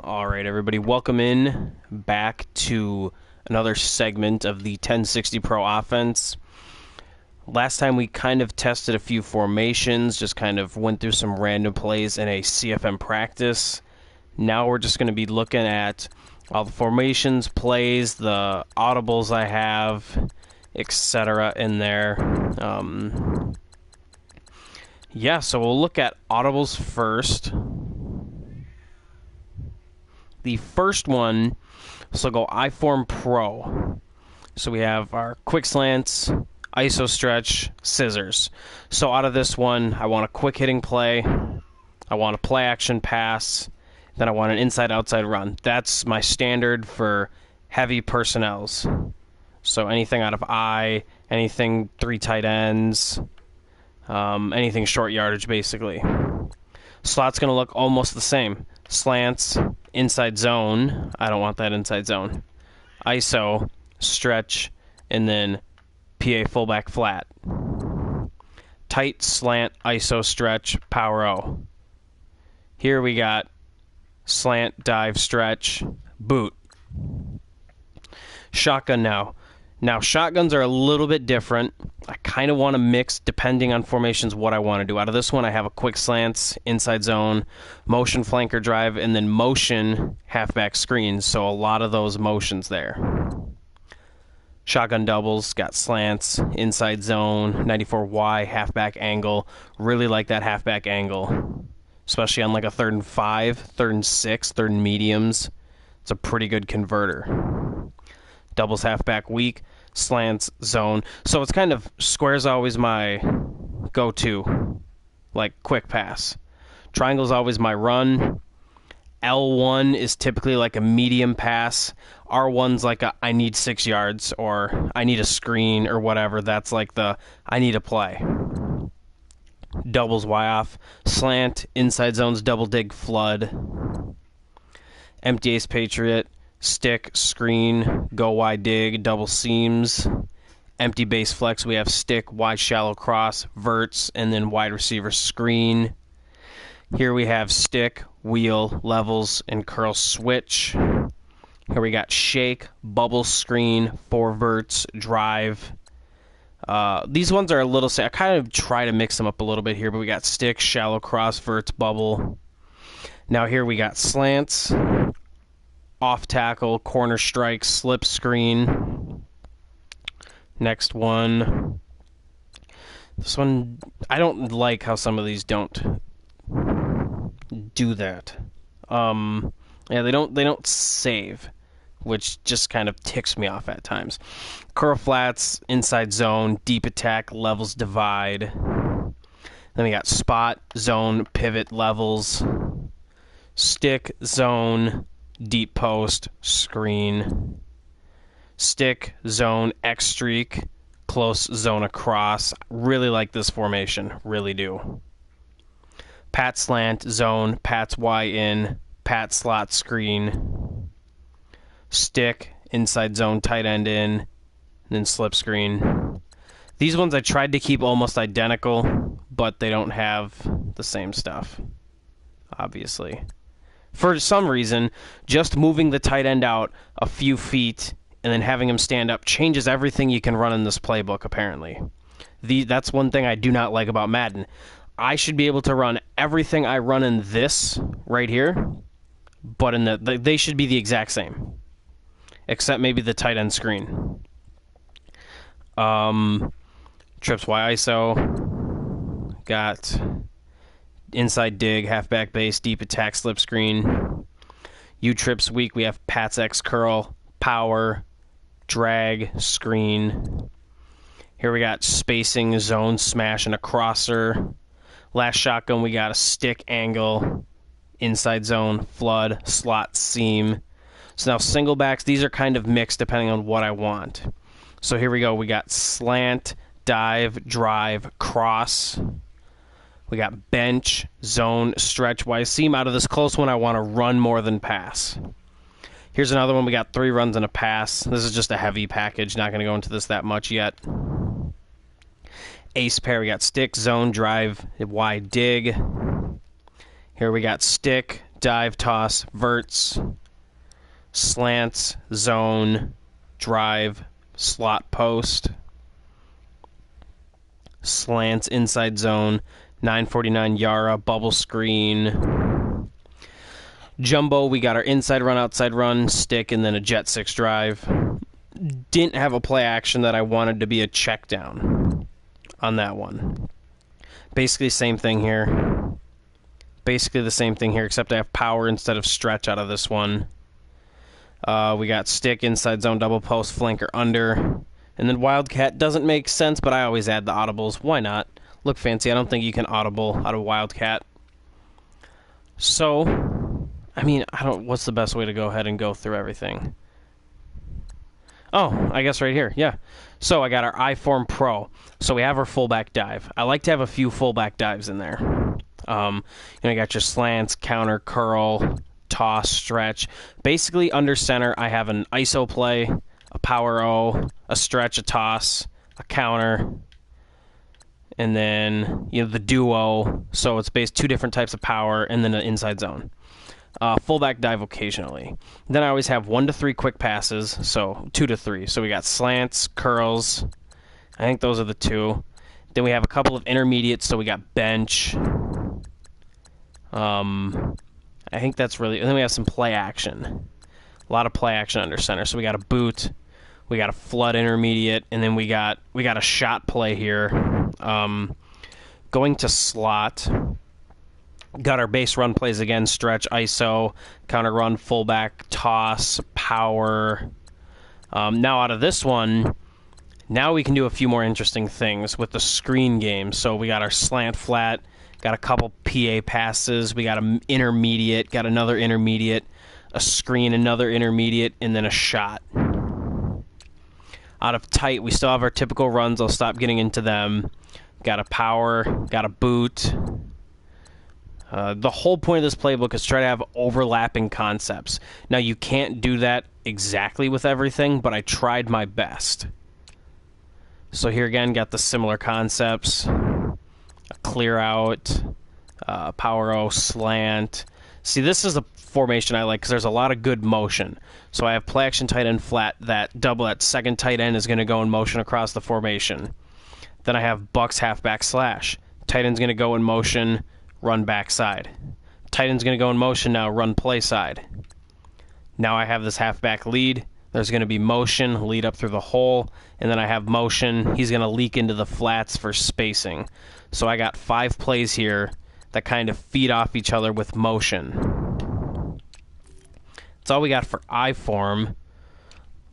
All right, everybody, welcome in back to another segment of the 1060 Pro offense. Last time we kind of tested a few formations, just kind of went through some random plays in a CFM practice. Now we're just going to be looking at all the formations, plays, the audibles I have, etc. in there. So we'll look at audibles first. The first one, so go I-Form Pro. So we have our quick slants, ISO stretch, scissors. So out of this one, I want a quick hitting play, I want a play action pass, then I want an inside-outside run. That's my standard for heavy personnels. So anything out of I, anything 3 tight ends, anything short yardage basically. Slot's going to look almost the same. Slants, inside zone. I don't want that inside zone. ISO, stretch, and then PA fullback flat. Tight, slant, ISO, stretch, power O. Here we got slant, dive, stretch, boot. Shotgun now. Now, shotguns are a little bit different. I kind of want to mix, depending on formations, what I want to do. Out of this one, I have a quick slants, inside zone, motion flanker drive, and then motion halfback screens. So a lot of those motions there. Shotgun doubles, got slants, inside zone, 94Y, halfback angle. Really like that halfback angle, especially on like a 3rd and 5, 3rd and 6, 3rd and mediums. It's a pretty good converter. Doubles halfback weak, slants, zone. So it's kind of square's always my go-to, like quick pass. Triangle's always my run. L1 is typically like a medium pass. R1's like a I need 6 yards or I need a screen or whatever. That's like the I need a play. Doubles Y off. Slant, inside zones, double dig, flood. Empty ace Patriot. Stick, screen, go wide dig, double seams, empty base flex. We have stick, wide shallow cross, verts, and then wide receiver screen. Here we have stick, wheel, levels, and curl switch. Here we got shake, bubble screen, 4 verts, drive. These ones are a little, I kind of try to mix them up a little bit here, but we got stick, shallow cross, verts, bubble. Now here we got slants. Off tackle, corner strike, slip screen. Next one. This one, I don't like how some of these don't do that. They don't save, which just kind of ticks me off at times. Curl flats, inside zone, deep attack, levels divide. Then we got spot, zone, pivot, levels. Stick, zone, deep post, screen, stick, zone, X streak, close zone across. Really like this formation, really do. Pat slant, zone, Pat's Y in, Pat slot screen, stick, inside zone, tight end in, and then slip screen. These ones I tried to keep almost identical, but they don't have the same stuff, obviously. For some reason, just moving the tight end out a few feet and then having him stand up changes everything you can run in this playbook, apparently. That's one thing I do not like about Madden. I should be able to run everything I run in this right here, but they should be the exact same, except maybe the tight end screen. Trips Y ISO. Got inside dig, halfback base, deep attack, slip screen. U-trips weak, we have Pat's X curl, power, drag, screen. Here we got spacing, zone, smash, and a crosser. Last shotgun, we got a stick, angle, inside zone, flood, slot, seam. So now single backs, these are kind of mixed depending on what I want. So here we go, we got slant, dive, drive, cross. We got bench, zone, stretch, Y seam. Out of this close one, I want to run more than pass. Here's another one. We got 3 runs and a pass. This is just a heavy package. Not going to go into this that much yet. Ace pair. We got stick, zone, drive, Y dig. Here we got stick, dive, toss, verts, slants, zone, drive, slot post, slants, inside zone, 949 Yara, bubble screen. Jumbo, we got our inside run, outside run, stick, and then a jet 6 drive. Didn't have a play action that I wanted to be a check down on that one. Basically same thing here. Basically the same thing here, except I have power instead of stretch out of this one. We got stick, inside zone, double post, flanker, under. And then Wildcat doesn't make sense, but I always add the audibles. Why not? Look fancy. I don't think you can audible out of Wildcat. So, I mean, what's the best way to go ahead and go through everything? Oh, I guess right here, yeah. So I got our iForm Pro. So we have our fullback dive. I like to have a few fullback dives in there. You got your slants, counter, curl, toss, stretch. Basically, under center, I have an ISO play, a power O, a stretch, a toss, a counter, and then the duo. So it's based 2 different types of power, and then an inside zone. Fullback dive occasionally. Then I always have 1 to 3 quick passes, so 2 to 3. So we got slants, curls. I think those are the 2. Then we have a couple of intermediates, so we got bench. I think that's really... And then we have some play action. A lot of play action under center. So we got a boot, we got a flood intermediate, and then we got a shot play here. Going to slot... Got our base run plays again, stretch, ISO, counter run, fullback, toss, power. Now out of this one, now we can do a few more interesting things with the screen game. So we got our slant flat, got a couple PA passes, we got an intermediate, got another intermediate, a screen, another intermediate, and then a shot. Out of tight, we still have our typical runs. I'll stop getting into them. Got a power, got a boot. The whole point of this playbook is try to have overlapping concepts. Now, you can't do that exactly with everything, but I tried my best. So here again, got the similar concepts. A clear out, power O, slant. See, this is the formation I like because there's a lot of good motion. So I have play action tight end flat, that second tight end is going to go in motion across the formation. Then I have Bucks halfback slash. Tight end's going to go in motion, run backside. Tight end's going to go in motion now, run play side. Now I have this halfback lead. There's going to be motion, lead up through the hole, and then I have motion. He's going to leak into the flats for spacing. So I got 5 plays here that kind of feed off each other with motion. That's all we got for iForm.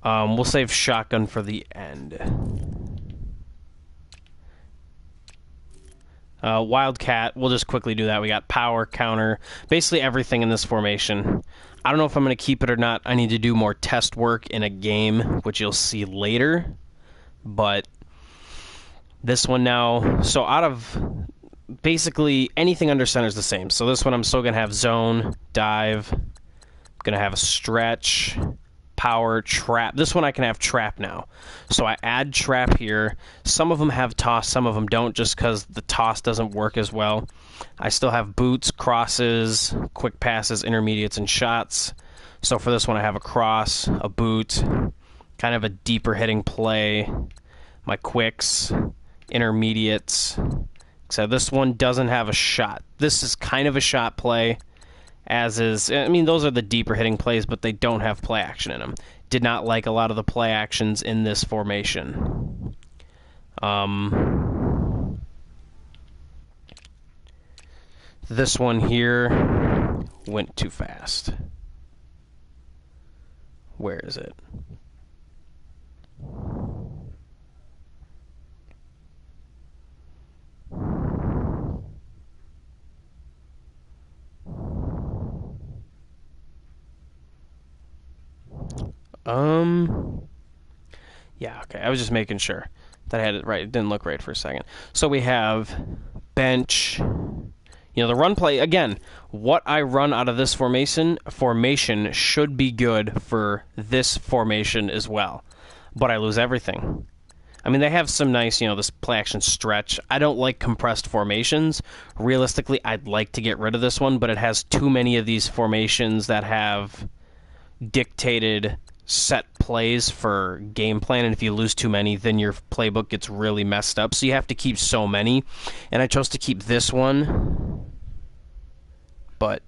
We'll save shotgun for the end. Wildcat, we'll just quickly do that. We got power, counter, basically everything in this formation. I don't know if I'm going to keep it or not. I need to do more test work in a game, which you'll see later. But this one now, so out of basically anything under center is the same. So this one I'm still going to have zone, dive, I'm going to have a stretch, power, trap. This one I can have trap now. So I add trap here. Some of them have toss, some of them don't, just because the toss doesn't work as well. I still have boots, crosses, quick passes, intermediates, and shots. So for this one I have a cross, a boot, kind of a deeper hitting play, my quicks, intermediates. So this one doesn't have a shot. This is kind of a shot play. As is, I mean, those are the deeper hitting plays, but they don't have play action in them. Did not like a lot of the play actions in this formation. This one here went too fast. Where is it? Yeah, okay. I was just making sure that I had it right. It didn't look right for a second. So we have bench. The run play, again, what I run out of this formation should be good for this formation as well. But I lose everything. I mean, they have some nice, this play action stretch. I don't like compressed formations. Realistically, I'd like to get rid of this one, but it has too many of these formations that have dictated set plays for game plan, and if you lose too many, then your playbook gets really messed up. So you have to keep so many, and I chose to keep this one. But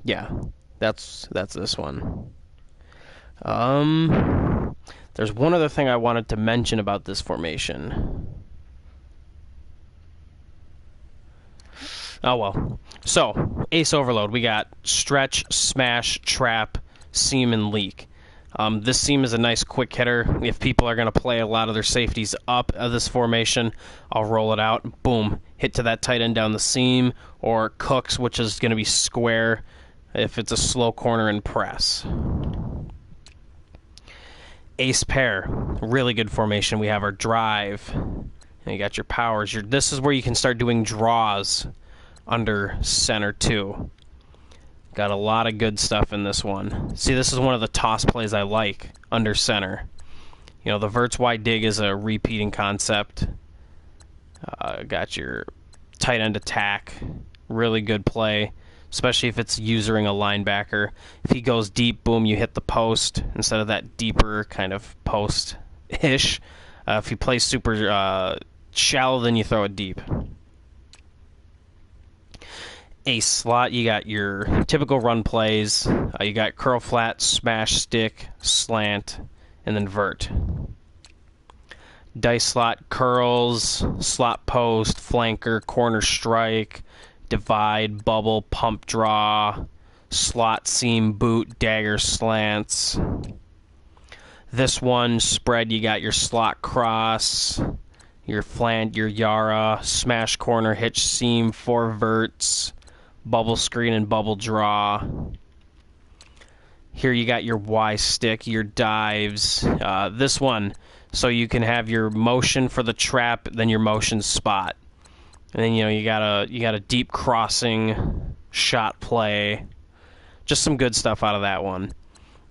yeah, that's this one. There's one other thing I wanted to mention about this formation. Oh well. So, ace overload. We got stretch, smash, trap, seam, and leak. This seam is a nice quick hitter. If people are going to play a lot of their safeties up of this formation, I'll roll it out. Boom. Hit to that tight end down the seam, or cooks, which is going to be square if it's a slow corner and press. Ace pair, really good formation. We have our drive, and you got your powers. This is where you can start doing draws under center too. Got a lot of good stuff in this one. See, this is one of the toss plays I like under center. The verts wide dig is a repeating concept. Got your tight end attack, really good play, especially if it's usering a linebacker. If he goes deep, boom, you hit the post instead of that deeper kind of post-ish. If he plays super shallow, then you throw it deep. Ace slot, you got your typical run plays. You got curl flat, smash stick, slant, and then vert. Dice slot, curls, slot post, flanker, corner strike, divide, bubble, pump draw, slot, seam, boot, dagger, slants. This one, spread, you got your slot cross, your flant, your Yara, smash corner, hitch seam, 4 verts, bubble screen, and bubble draw. Here you got your Y stick, your dives. This one, so you can have your motion for the trap, then your motion spot. And then you got a deep crossing shot play. Just some good stuff out of that one.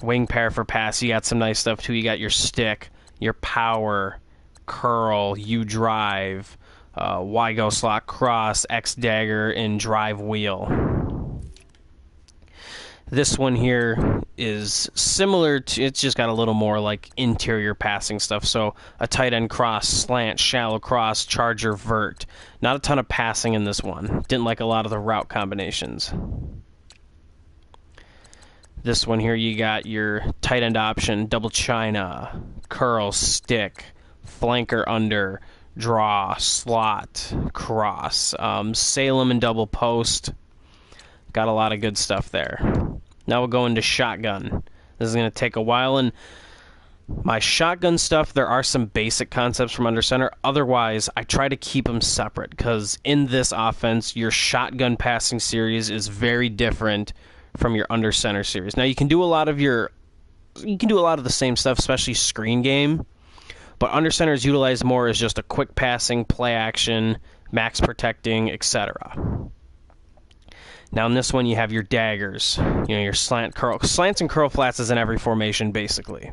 Wing pair for pass. You got some nice stuff too. You got your stick, your power, curl, U drive, Y go slot cross, X dagger, and drive wheel. This one here is similar to, it's just got a little more like interior passing stuff. So a tight end cross, slant, shallow cross, charger, vert. Not a ton of passing in this one. Didn't like a lot of the route combinations. This one here, you got your tight end option, double china, curl, stick, flanker under, draw, slot, cross, Salem and double post. Got a lot of good stuff there. Now we'll go into shotgun. This is going to take a while, and my shotgun stuff, there are some basic concepts from under center. Otherwise, I try to keep them separate, because in this offense, your shotgun passing series is very different from your under center series. Now, you can do a lot of the same stuff, especially screen game, but under center is utilized more as just a quick passing, play action, max protecting, etc. Now in this one, you have your daggers, your slant, curl. Slants and curl flats is in every formation, basically.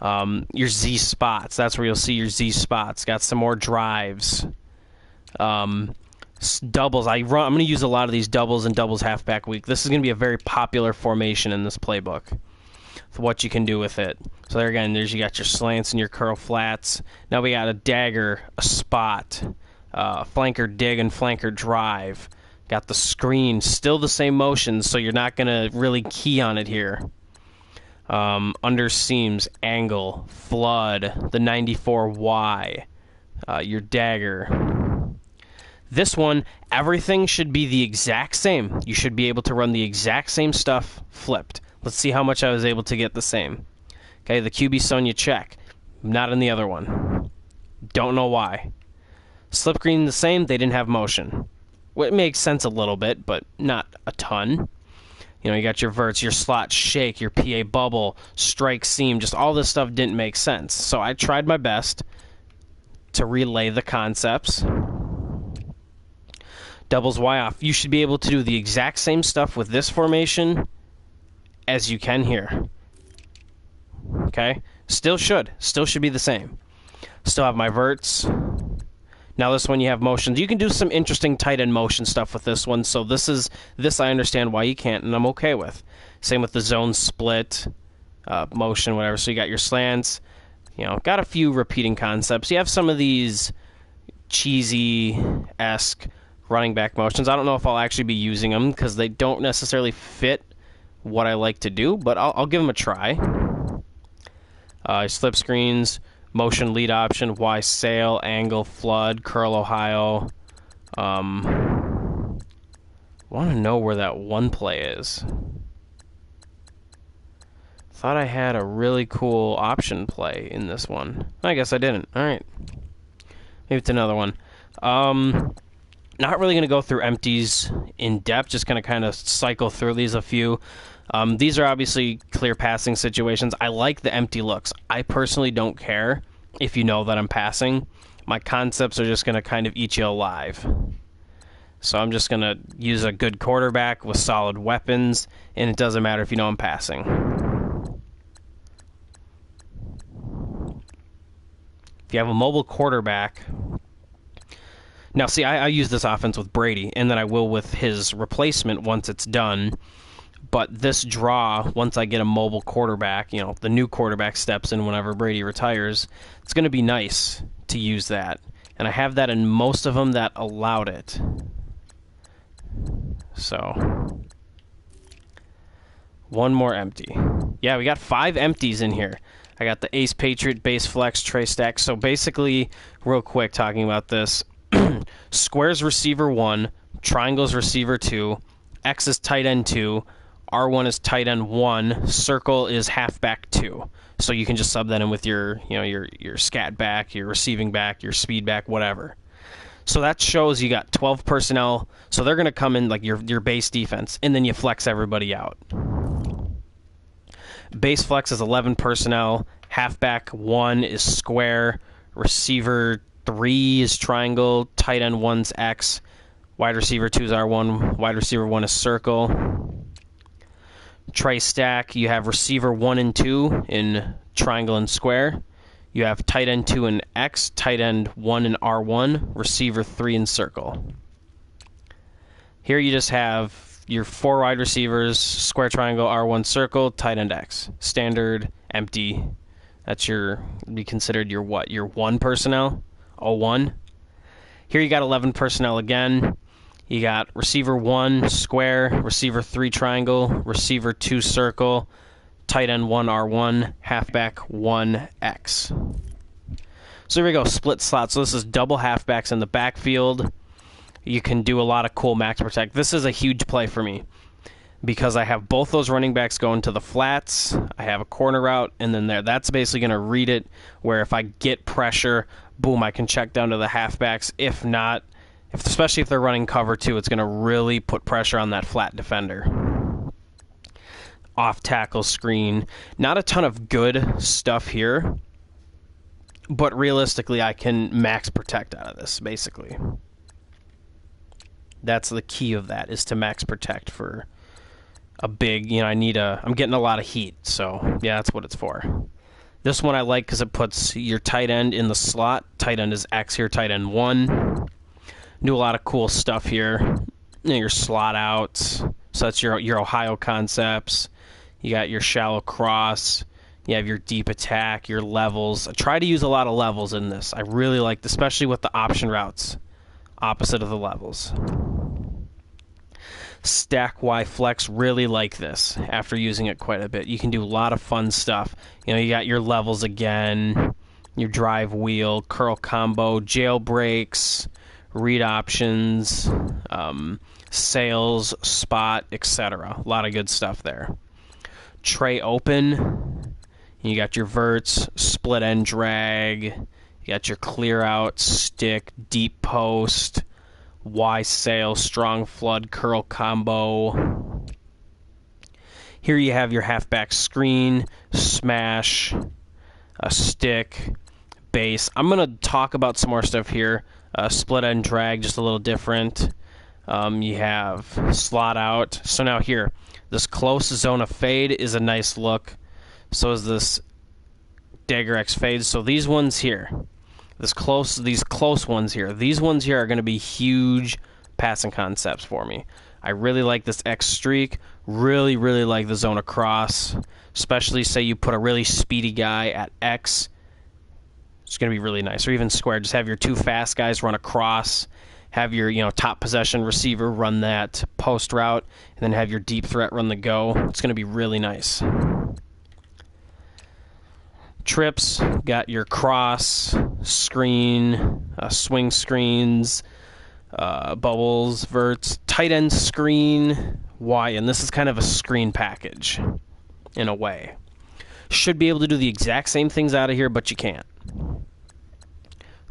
Your Z spots, that's where you'll see your Z spots. Got some more drives. Doubles, I'm going to use a lot of these doubles and doubles halfback week. This is going to be a very popular formation in this playbook, for what you can do with it. So there again, you got your slants and your curl flats. Now we got a dagger, a spot, flanker dig, and flanker drive. Got the screen, still the same motions, so you're not going to really key on it here. Under seams, angle, flood, the 94Y, your dagger. This one, everything should be the exact same. You should be able to run the exact same stuff flipped. Let's see how much I was able to get the same. Okay, the QB Sonya check. Not in the other one. Don't know why. Slip green the same, they didn't have motion. Well, it makes sense a little bit, but not a ton. You got your verts, your slot shake, your PA bubble, strike seam, just all this stuff didn't make sense. So I tried my best to relay the concepts. Doubles Y off. You should be able to do the exact same stuff with this formation as you can here. Okay? Still should be the same. Still have my verts. Now this one you have motions. You can do some interesting tight end motion stuff with this one. So this I understand why you can't, and I'm okay with. Same with the zone split, motion, whatever. So you got your slants. You know, got a few repeating concepts. You have some of these cheesy-esque running back motions. I don't know if I'll actually be using them because they don't necessarily fit what I like to do, but I'll give them a try. Slip screens. Motion lead option, Y sail, angle, flood, curl, Ohio. Want to know where that one play is. Thought I had a really cool option play in this one. I guess I didn't. All right. Maybe it's another one. Not really going to go through empties in depth. Just going to kind of cycle through these a few. These are obviously clear passing situations. I like the empty looks. I personally don't care if you know that I'm passing. My concepts are just going to kind of eat you alive. So I'm just going to use a good quarterback with solid weapons, and it doesn't matter if you know I'm passing. If you have a mobile quarterback... Now, see, I use this offense with Brady, and then I will with his replacement once it's done. But this draw, once I get a mobile quarterback, you know, the new quarterback steps in whenever Brady retires, it's going to be nice to use that. And I have that in most of them that allowed it. So, one more empty. Yeah, we got 5 empties in here. I got the Ace Patriot, Base Flex, Trey Stack. So basically, real quick talking about this, squares receiver 1, triangles receiver 2, X is tight end 2, R1 is tight end 1, circle is halfback 2. So you can just sub that in with your, you know, your scat back, your receiving back, your speed back, whatever. So that shows you got 12 personnel. So they're going to come in like your base defense, and then you flex everybody out. Base flex is 11 personnel. Halfback 1 is square. Receiver 3 is triangle. Tight end 1's X. Wide receiver 2 is R1. Wide receiver 1 is circle. Trey Stack, you have receiver 1 and 2 in triangle and square. You have tight end 2 in X, tight end 1 in R1, receiver 3 in circle. Here you just have your 4 wide receivers, square triangle, R1 circle, tight end X. Standard, empty. That's be considered your what? Your 1 personnel? 01. Here you got 11 personnel again. You got receiver 1 square, receiver 3 triangle, receiver 2 circle, tight end 1 R1, halfback 1 X. So here we go, split slot. So this is double halfbacks in the backfield. You can do a lot of cool max protect. This is a huge play for me because I have both those running backs going to the flats. I have a corner route, and then there. That's basically going to read it where if I get pressure, boom, I can check down to the halfbacks. If not, especially if they're running cover 2, it's going to really put pressure on that flat defender. Off tackle screen. Not a ton of good stuff here, but realistically I can max protect out of this, basically. That's the key of that, is to max protect for a big, I'm getting a lot of heat, so yeah, that's what it's for. This one I like because it puts your tight end in the slot. Tight end is X here, tight end 1. Do a lot of cool stuff here. Your slot outs. So that's your Ohio concepts. You got your shallow cross. You have your deep attack, your levels. I try to use a lot of levels in this. I really like, especially with the option routes, opposite of the levels. Stack Y flex, really like this after using it quite a bit. You can do a lot of fun stuff. You got your levels again, your drive wheel, curl combo, jailbreaks, read options, sales, spot, etc. A lot of good stuff there. Tray open. You got your verts, split end drag. You got your clear out, stick, deep post, Y sail, strong flood, curl combo. Here you have your halfback screen, smash, a stick, base. I'm going to talk about some more stuff here. Split end drag, just a little different. You have slot out. So now here, this close zone of fade is a nice look. So is this Dagger X fade. So these ones here, These close ones here. These ones here are going to be huge passing concepts for me. I really like this X streak. Really, really like the zone across. Especially say you put a really speedy guy at X. It's going to be really nice. Or even square. Just have your two fast guys run across. Have your top possession receiver run that post route. And then have your deep threat run the go. It's going to be really nice. Trips, got your cross, screen, swing screens, bubbles, verts, tight end screen, Y, and this is kind of a screen package in a way. Should be able to do the exact same things out of here, but you can't.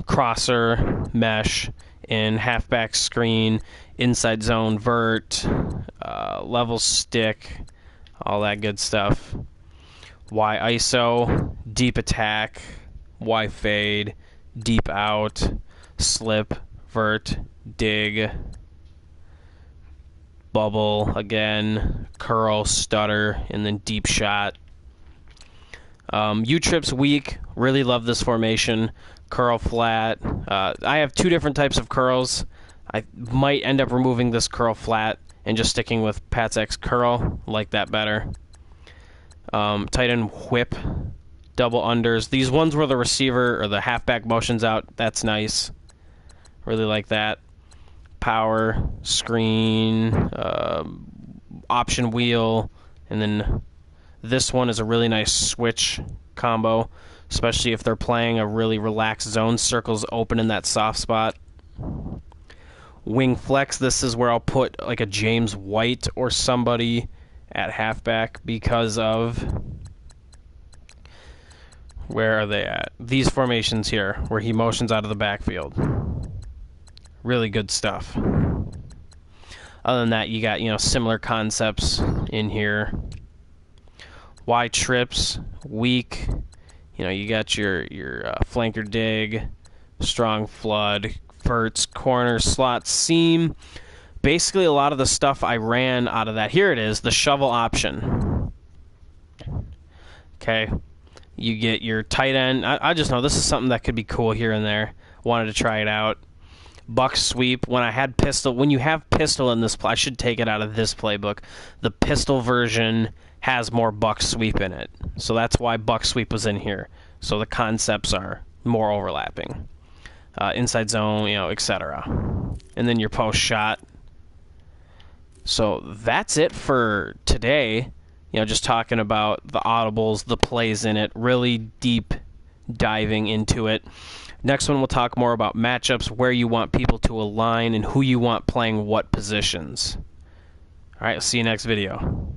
Crosser, mesh, in halfback screen, inside zone vert, level stick, all that good stuff. Y ISO, deep attack, Y fade, deep out, slip, vert, dig, bubble again, curl, stutter, and then deep shot. U-trips weak, really love this formation. Curl flat. I have two different types of curls. I might end up removing this curl flat and just sticking with Pat's X curl. Like that better. Tight end whip, double unders. These ones where the receiver or the halfback motion's out, that's nice. Really like that. Power, screen, option wheel, and then this one is a really nice switch combo, especially if they're playing a really relaxed zone. Circles open in that soft spot. Wing flex, this is where I'll put like a James White or somebody at halfback because of, where are they at? These formations here, where he motions out of the backfield. Really good stuff. Other than that, you got, similar concepts in here. Y trips, weak. You got your flanker dig, strong flood, verts, corner, slot, seam. Basically, a lot of the stuff I ran out of that. Here it is, the shovel option. Okay. You get your tight end. I just know this is something that could be cool here and there. Wanted to try it out. Buck sweep. When you have pistol in this, I should take it out of this playbook. The pistol version has more buck sweep in it. So that's why buck sweep was in here. So the concepts are more overlapping. Inside zone, etc. And then your post shot. So that's it for today. Just talking about the audibles, the plays in it, really deep diving into it. Next one, we'll talk more about matchups, where you want people to align, and who you want playing what positions. All right, I'll see you next video.